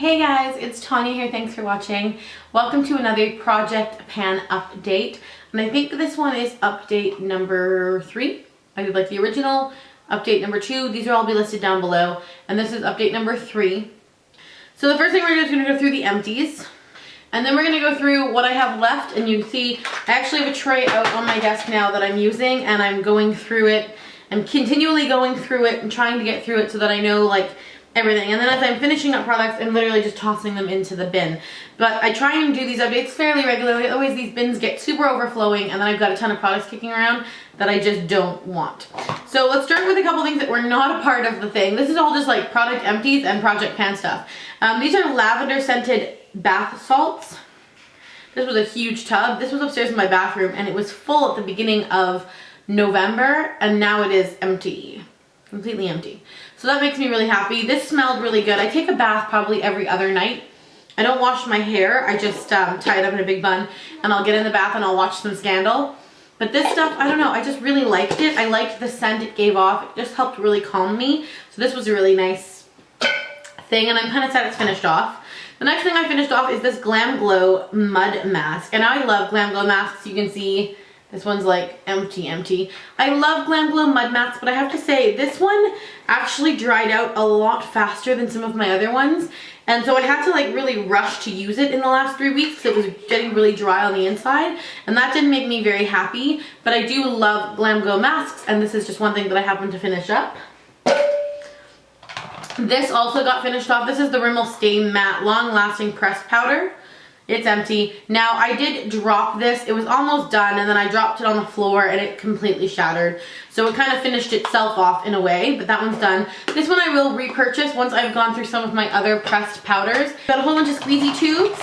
Hey guys, it's Tanya here. Thanks for watching. Welcome to another project pan update. And I think this one is update number 3. I did like the original, update number 2. These will all be listed down below. And this is update number 3. So the first thing we're going to do is go through the empties. And then we're going to go through what I have left. And you can see I actually have a tray out on my desk now that I'm using. And I'm going through it. I'm continually going through it and trying to get through it so that I know like everything. And then as I'm finishing up products, I'm literally just tossing them into the bin. But I try and do these updates fairly regularly. Otherwise these bins get super overflowing and then I've got a ton of products kicking around that I just don't want. So let's start with a couple things that were not a part of the thing. This is all just like product empties and project pan stuff. These are lavender scented bath salts. This was a huge tub. This was upstairs in my bathroom and it was full at the beginning of November and now it is empty. Completely empty. So that makes me really happy. This smelled really good. I take a bath probably every other night. I don't wash my hair. I just tie it up in a big bun and I'll get in the bath and I'll watch some Scandal. But this stuff, I don't know, I just really liked it. I liked the scent it gave off. It just helped really calm me. So this was a really nice thing and I'm kind of sad it's finished off. The next thing I finished off is this Glam Glow Mud Mask. And I love Glam Glow masks. You can see this one's like empty. I love Glam Glow Mud Masks, but I have to say this one actually dried out a lot faster than some of my other ones. And so I had to like really rush to use it in the last 3 weeks because it was getting really dry on the inside. And that didn't make me very happy, but I do love Glam Glow masks and this is just one thing that I happened to finish up. This also got finished off. This is the Rimmel Stay Matte Long Lasting Pressed Powder. It's empty. Now I did drop this. It was almost done and then I dropped it on the floor and it completely shattered. So it kind of finished itself off in a way, but that one's done. This one I will repurchase once I've gone through some of my other pressed powders. Got a whole bunch of squeezy tubes.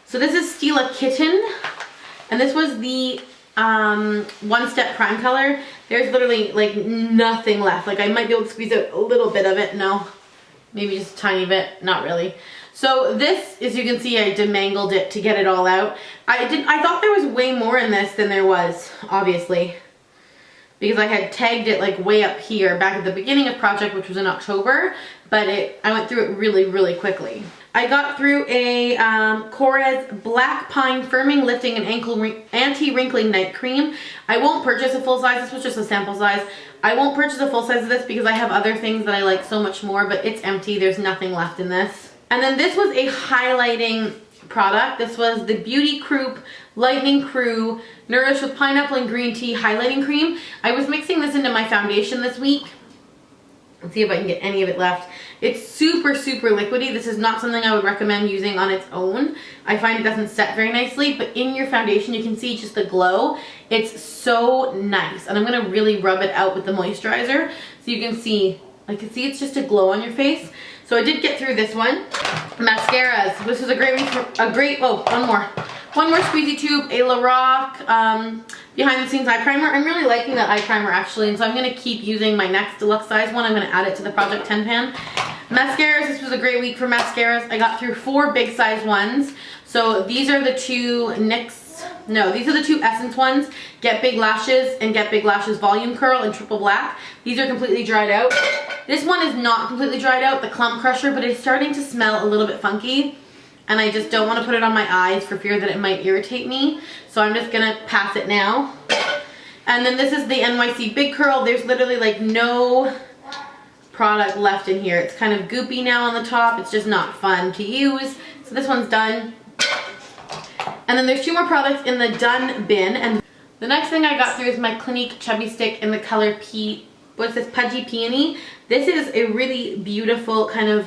So this is Stila Kitten and this was the One Step Prime Color. There's literally like nothing left. Like I might be able to squeeze out a little bit of it. No, maybe just a tiny bit. Not really. So this, as you can see, I demangled it to get it all out. I thought there was way more in this than there was, obviously, because I had tagged it like way up here back at the beginning of project, which was in October, but I went through it really quickly. I got through a Korres Black Pine Firming, Lifting, and Anti-Wrinkling Night Cream. I won't purchase a full size. This was just a sample size. I won't purchase a full size of this because I have other things that I like so much more, but it's empty. There's nothing left in this. And then this was a highlighting product. This was the Beauty Croup Lightning Crew Nourished with Pineapple and Green Tea Highlighting Cream. I was mixing this into my foundation this week. Let's see if I can get any of it left. It's super liquidy. This is not something I would recommend using on its own. I find it doesn't set very nicely, but in your foundation you can see just the glow. It's so nice. And I'm gonna really rub it out with the moisturizer so you can see, I can see it's just a glow on your face. So I did get through this one. Mascaras. This is a great week for one more squeezy tube, a Lorac behind the scenes eye primer. I'm really liking that eye primer actually, and so I'm gonna keep using my next deluxe size one. I'm gonna add it to the Project 10 pan. Mascaras, this was a great week for mascaras. I got through 4 big size ones. So these are the two these are the 2 Essence ones, Get Big Lashes and Get Big Lashes Volume Curl in Triple Black. These are completely dried out. This one is not completely dried out, the Clump Crusher, but it's starting to smell a little bit funky. And I just don't want to put it on my eyes for fear that it might irritate me. So I'm just going to pass it now. And then this is the NYC Big Curl. There's literally like no product left in here. It's kind of goopy now on the top. It's just not fun to use. So this one's done. And then there's 2 more products in the done bin. And the next thing I got through is my Clinique Chubby Stick in the color what's this, Pudgy Peony. This is a really beautiful kind of,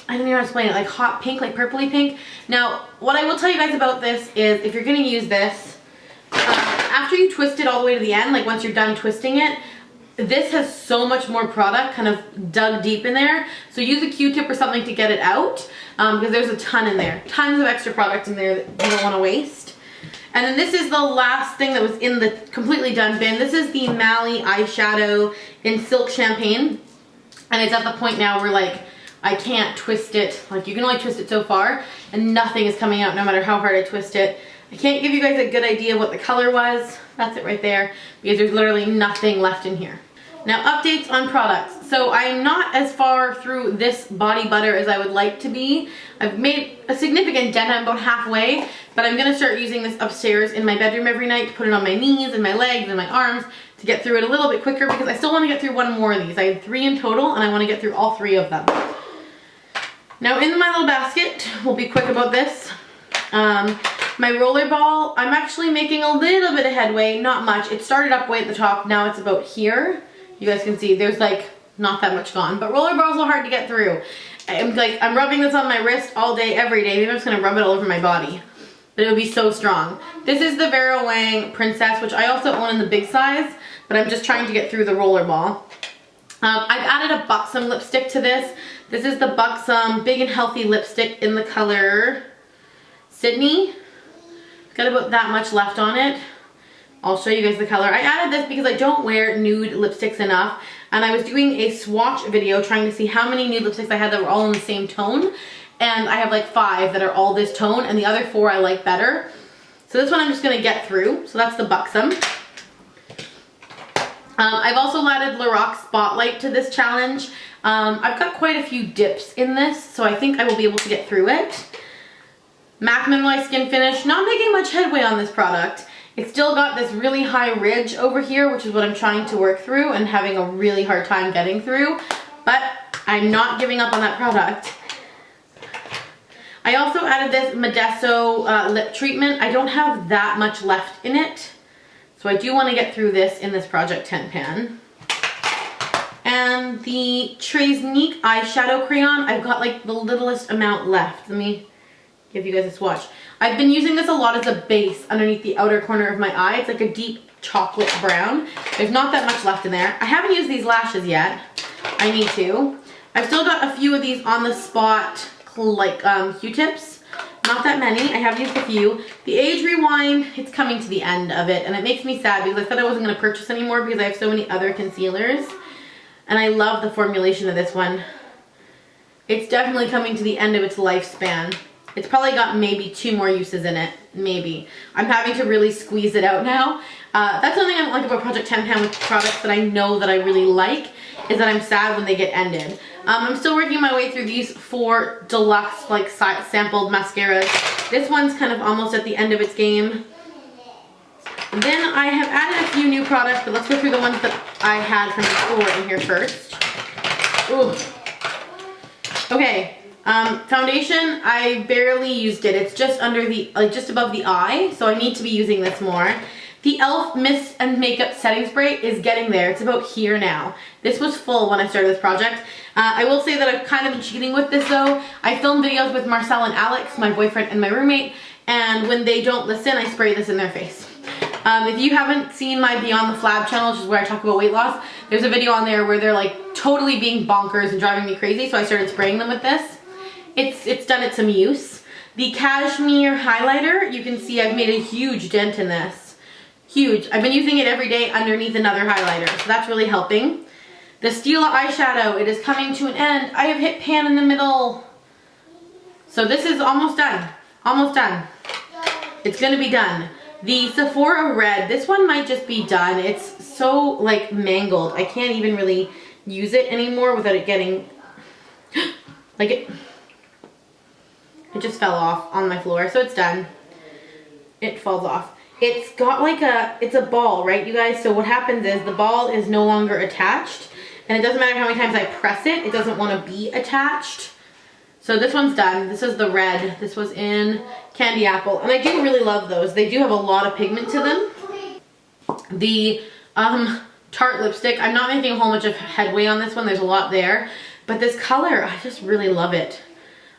I don't even know how to explain it, like hot pink, like purpley pink. Now, what I will tell you guys about this is if you're going to use this, after you twist it all the way to the end, like once you're done twisting it, this has so much more product kind of dug deep in there. So use a Q-tip or something to get it out because there's a ton in there. Tons of extra product in there that you don't want to waste. And then this is the last thing that was in the completely done bin. This is the Mally eyeshadow in Silk Champagne. And it's at the point now where like I can't twist it. Like you can only twist it so far and nothing is coming out no matter how hard I twist it. I can't give you guys a good idea of what the color was. That's it right there because there's literally nothing left in here. Now, updates on products. So I'm not as far through this body butter as I would like to be. I've made a significant dent. I'm about halfway, but I'm gonna start using this upstairs in my bedroom every night to put it on my knees and my legs and my arms to get through it a little bit quicker, because I still wanna get through one more of these. I had 3 in total and I wanna get through all 3 of them. Now in my little basket, we'll be quick about this. My roller ball, I'm actually making a little bit of headway, not much. It started up way at the top, now it's about here. You guys can see there's like not that much gone, but roller balls are hard to get through. I'm rubbing this on my wrist all day, every day. Maybe I'm just gonna rub it all over my body, but it would be so strong. This is the Vera Wang Princess, which I also own in the big size, but I'm just trying to get through the roller ball. I've added a Buxom lipstick to this. This is the Buxom Big and Healthy lipstick in the color Sydney. Got about that much left on it. I'll show you guys the color. I added this because I don't wear nude lipsticks enough, and I was doing a swatch video trying to see how many nude lipsticks I had that were all in the same tone, and I have like 5 that are all this tone, and the other 4 I like better. So this one I'm just gonna get through. So that's the Buxom. I've also added Lorac Spotlight to this challenge. I've got quite a few dips in this, so I think I will be able to get through it. MAC Mineralized Skin Finish, not making much headway on this product. It's still got this really high ridge over here, which is what I'm trying to work through and having a really hard time getting through, but I'm not giving up on that product. I also added this Modesto lip treatment. I don't have that much left in it, so I do want to get through this in this Project 10 pan. And the Tresnique eyeshadow crayon, I've got like the littlest amount left. Let me give you guys a swatch. I've been using this a lot as a base underneath the outer corner of my eye. It's like a deep chocolate brown. There's not that much left in there. I haven't used these lashes yet. I need to. I've still got a few of these on the spot, like Q-tips. Not that many. I have used a few. The Age Rewind, it's coming to the end of it, and it makes me sad because I thought I wasn't going to purchase anymore because I have so many other concealers. And I love the formulation of this one. It's definitely coming to the end of its lifespan. It's probably got maybe 2 more uses in it, maybe. I'm having to really squeeze it out now. That's something I don't like about Project 10 pan with products that I know that I really like, is that I'm sad when they get ended. I'm still working my way through these 4 deluxe like sampled mascaras. This one's kind of almost at the end of its game. Then I have added a few new products, but let's go through the ones that I had from before in here first. Ooh. Okay. Foundation, I barely used it. It's just under the, like just above the eye, so I need to be using this more. The e.l.f. Mist and Makeup Setting Spray is getting there. It's about here now. This was full when I started this project. I will say that I've kind of been cheating with this though. I film videos with Marcel and Alex, my boyfriend and my roommate, and when they don't listen, I spray this in their face. If you haven't seen my Beyond the Flab channel, which is where I talk about weight loss, there's a video on there where they're like totally being bonkers and driving me crazy, so I started spraying them with this. It's done it some use. The Cashmere highlighter, you can see I've made a huge dent in this. Huge. I've been using it every day underneath another highlighter, so that's really helping. The Stila eyeshadow, it is coming to an end. I have hit pan in the middle. So this is almost done. Almost done. It's gonna be done. The Sephora Red, this one might just be done. It's so like mangled. I can't even really use it anymore without it getting, like it just fell off on my floor, so it's done. It falls off. It's got like it's a ball, right you guys? So what happens is the ball is no longer attached, and it doesn't matter how many times I press it, it doesn't want to be attached. So this one's done. This is the red. This was in Candy Apple, and I do really love those. They do have a lot of pigment to them. The Tarte lipstick, I'm not making a whole bunch of headway on this one. There's a lot there, but this color, I just really love it.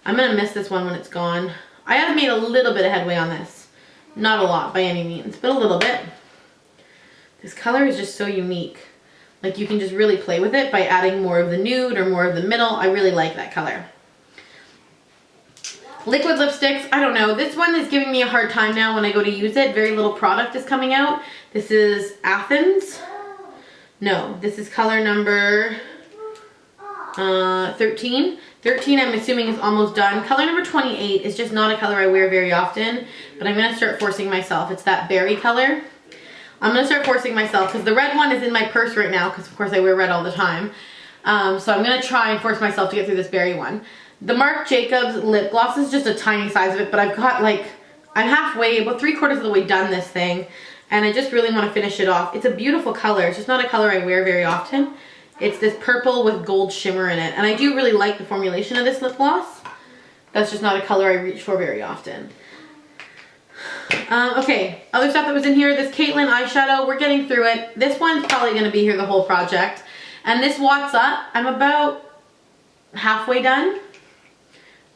I'm gonna miss this one when it's gone. I have made a little bit of headway on this. Not a lot by any means, but a little bit. This color is just so unique. Like you can just really play with it by adding more of the nude or more of the middle. I really like that color. Liquid lipsticks, I don't know. This one is giving me a hard time now when I go to use it. Very little product is coming out. This is Athens. No, this is color number 13. 13 I'm assuming is almost done. Color number 28 is just not a color I wear very often, but I'm going to start forcing myself. It's that berry color. I'm gonna start forcing myself because the red one is in my purse right now because of course I wear red all the time. So I'm gonna try and force myself to get through this berry one. The Marc Jacobs lip gloss is just a tiny size of it, but I've got like, I'm halfway, about 3/4 of the way done this thing, and I just really want to finish it off. It's a beautiful color. It's just not a color I wear very often. It's this purple with gold shimmer in it, and I do really like the formulation of this lip gloss. That's just not a color I reach for very often. Okay, other stuff that was in here, this Caitlin eyeshadow, we're getting through it. This one's probably going to be here the whole project. And this What's Up, I'm about halfway done.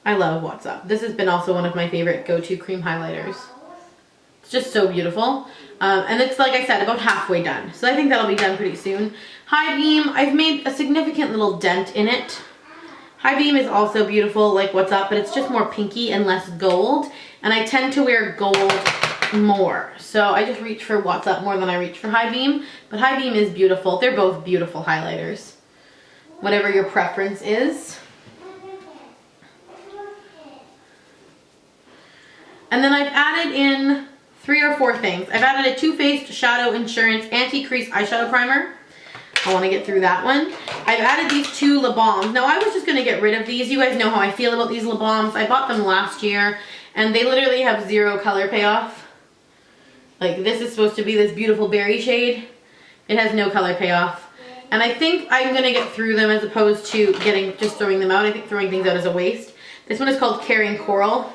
I love What's Up. This has been also one of my favorite go-to cream highlighters. It's just so beautiful. And it's, like I said, about halfway done. So I think that'll be done pretty soon. High Beam, I've made a significant little dent in it. High Beam is also beautiful, like What's Up, but it's just more pinky and less gold. And I tend to wear gold more. So I just reach for What's Up more than I reach for High Beam. But High Beam is beautiful. They're both beautiful highlighters. Whatever your preference is. And then I've added in 3 or 4 things. I've added a Too Faced Shadow Insurance Anti-Crease Eyeshadow Primer. I want to get through that one. I've added these 2 lip balms. Now I was just going to get rid of these. You guys know how I feel about these lip balms. I bought them last year and they literally have 0 color payoff. Like this is supposed to be this beautiful berry shade. It has no color payoff. And I think I'm going to get through them as opposed to just throwing them out. I think throwing things out is a waste. This one is called Caring Coral.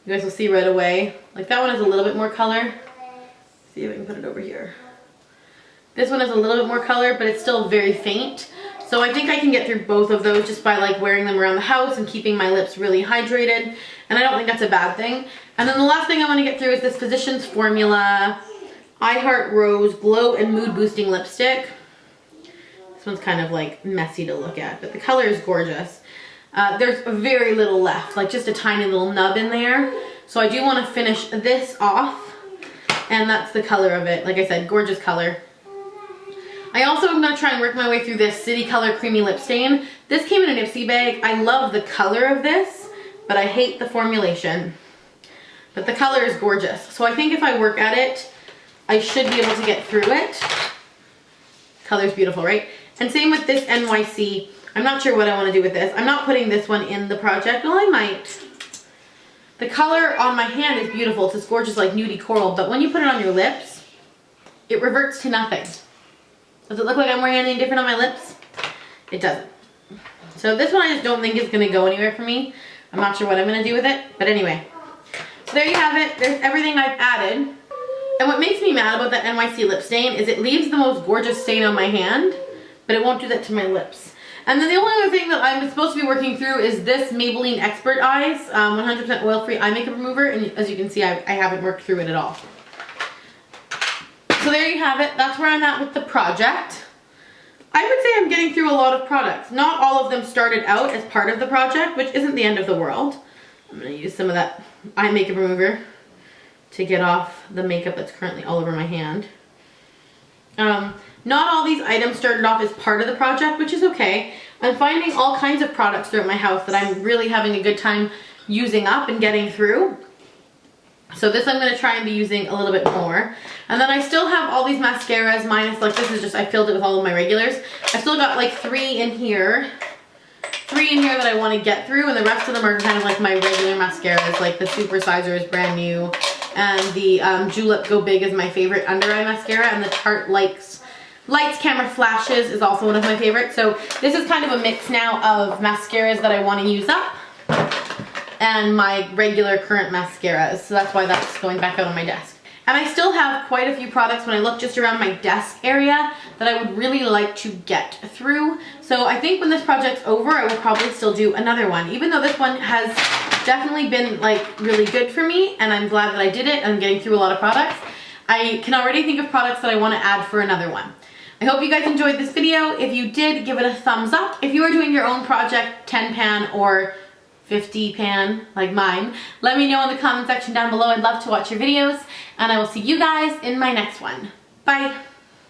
You guys will see right away. Like that one has a little bit more color. Let's see if I can put it over here. This one has a little bit more color, but it's still very faint. So I think I can get through both of those just by like wearing them around the house and keeping my lips really hydrated. And I don't think that's a bad thing. And then the last thing I want to get through is this Physicians Formula I Heart Rose Glow and Mood Boosting Lipstick. This one's kind of like messy to look at, but the color is gorgeous. There's very little left, like just a tiny little nub in there. So I do want to finish this off. And that's the color of it. Like I said, gorgeous color. I also am going to try and work my way through this City Color Creamy Lip Stain. This came in an IPSY bag. I love the color of this, but I hate the formulation. But the color is gorgeous. So I think if I work at it, I should be able to get through it. Color's beautiful, right? And same with this NYC. I'm not sure what I want to do with this. I'm not putting this one in the project. Well, I might. The color on my hand is beautiful. It's this gorgeous like nudie coral, but when you put it on your lips, it reverts to nothing. Does it look like I'm wearing anything different on my lips? It doesn't. So this one I just don't think is going to go anywhere for me. I'm not sure what I'm going to do with it, but anyway. So there you have it. There's everything I've added. And what makes me mad about that NYC lip stain is it leaves the most gorgeous stain on my hand, but it won't do that to my lips. And then the only other thing that I'm supposed to be working through is this Maybelline Expert Eyes 100% oil-free eye makeup remover. And as you can see, I haven't worked through it at all. So there you have it. That's where I'm at with the project. I would say I'm getting through a lot of products. Not all of them started out as part of the project, which isn't the end of the world. I'm going to use some of that eye makeup remover to get off the makeup that's currently all over my hand. Not all these items started off as part of the project, which is okay. I'm finding all kinds of products throughout my house that I'm really having a good time using up and getting through. So this I'm going to try and be using a little bit more. And then I still have all these mascaras minus, like this is just, I filled it with all of my regulars. I've still got like 3 in here. 3 in here that I want to get through, and the rest of them are kind of like my regular mascaras, like the Super Sizer is brand new. And the Julep Go Big is my favorite under eye mascara, and the Tarte Lights Camera Flashes is also one of my favorites. So this is kind of a mix now of mascaras that I want to use up and my regular current mascaras. So that's why that's going back out on my desk. And I still have quite a few products when I look just around my desk area that I would really like to get through. So I think when this project's over, I will probably still do another one, even though this one has definitely been like really good for me, and I'm glad that I did it. I'm getting through a lot of products. I can already think of products that I want to add for another one. I hope you guys enjoyed this video. If you did, give it a thumbs up. If you are doing your own project, 10 pan or 50 pan like mine, let me know in the comment section down below. I'd love to watch your videos, and I will see you guys in my next one. Bye.